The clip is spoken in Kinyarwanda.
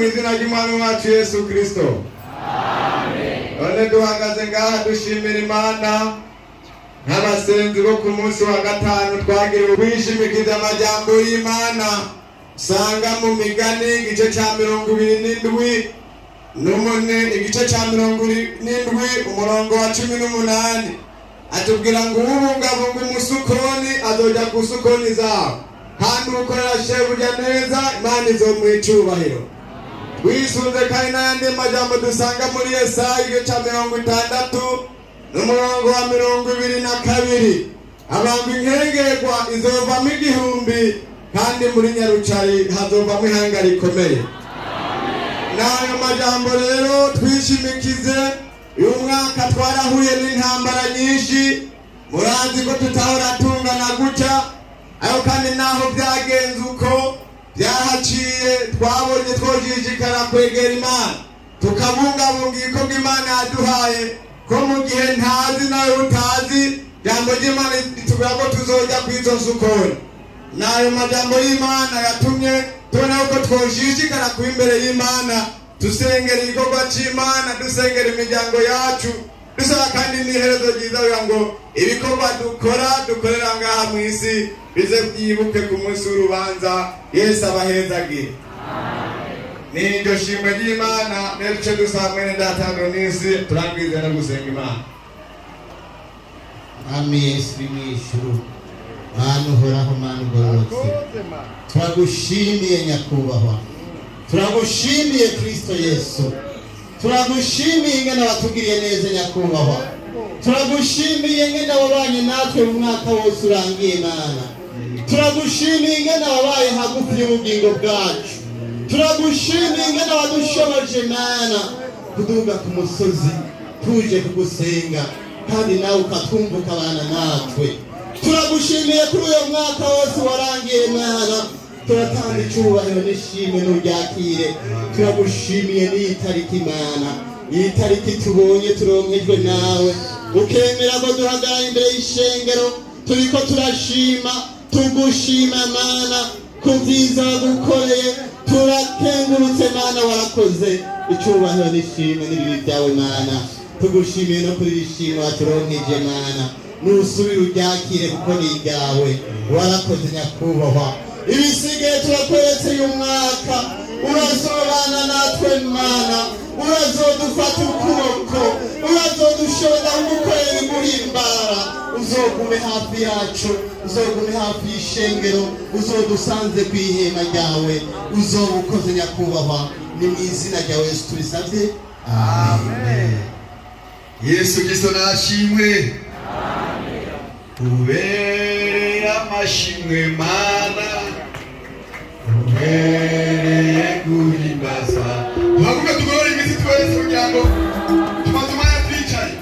mu izina ry'Umwami wacu Yesu Kristo. None duhagaze ngaha dushimira Imana nk'abasenzi bo ku munsi wa gatanu twagiriwe kwishimikiza amajambo y'Imana usanga mu Migani igice ca 27 igice ca 27 umurongo wa 18 atubwira ngo ubungabunga umusukoni azoja ku sukoni zawe kandi ukorera shebuja neza Imana izomuha icubahiro. Twisunze kandi n'ayandi majambo dusanga muri Yesaya igice ca 60 n'umurongo wa 22 abantu inkengerwa izovamo igihumbi kandi muri Nyarucari hazovamo ihanga rikomeye. N'ayo majambo rero twishimikize uyu mwaka twarahuye n'intambara nyinshi murazi ko tutahora tungana gutya ayo kandi naho byagenze uko byahaciye twabonye twojijikara kwegera Imana tukabungabunga ibikorwa Imana yaduhaye ko mu gihe ntazi nawe utazi jambo ry'Imana ritubwira ko tuzoja kwizo sukoni. N'ayo majambo y'Imana yatumye tubona ko twojijikara ku imbere y'Imana dusengera igikorwa c'Imana dusengera imiryango yacu dusaba kandi n'iherezo ryiza ngo ibikorwa dukorera ngaha mu isi bize byibuke ku munsi w'urubanza. Yesu abahezagire. N'iryo shimwe ry'Imana n'ejo dusaba mwene data n'isi turangize no gusenga Imana. Ami Yesu mw'ijuru Mana uhoraho Mana ugororotse turagushimiye nyakubahwa turagushimiye Kristo Yesu turagushimiye ingene watugiriye neza nyakubahwa turagushimiye ingene wabanye natwe mu mwaka wose urangiye Mana turagushimiye ingene wabaye hagufi y'ubugingo bwacu turagushimiye ingene wadushoboje Mana kuduga ku musozi tuje kugusenga kandi nawe ukatwumva ukabana natwe turagushimiye kuri uyo mwaka wose warangiye Mana turatanga icubahiro n'ishimwe n'uryakire turagushimiye n'iyi tariki Mana iyi tariki tubonye turonkejwe nawe ukemera ko duhagarara imbere y'ishengero turiko turashima tugushima Mana ku vyiza wadukoreye turakengurutse Mana warakoze icubahiro n'ishimwe n'ibibi byawe Mana tugushimiye no kuri ishimwe waturonkeje Mana nusubire uryakire kuko ni iryawe warakoze nyakubahwa ibisigaye turakweretse uyu mwaka urazobana natwe Mana urazodufata ukuboko urazodushoboza gukorera imuhimbara uzogume hafi yacu uzogume hafi y'ishengero uzodusanze ku ihema ryawe uzoba ukoze nyakubahwa ni mu izina rya Yesu tubisabye amen. Yesu Kristo nashimwe. Ubereye amashimwe Mana ubereye guhimbaza tuhagume tugorore imitsi twese kugira ngo tumaze umwanya twicaye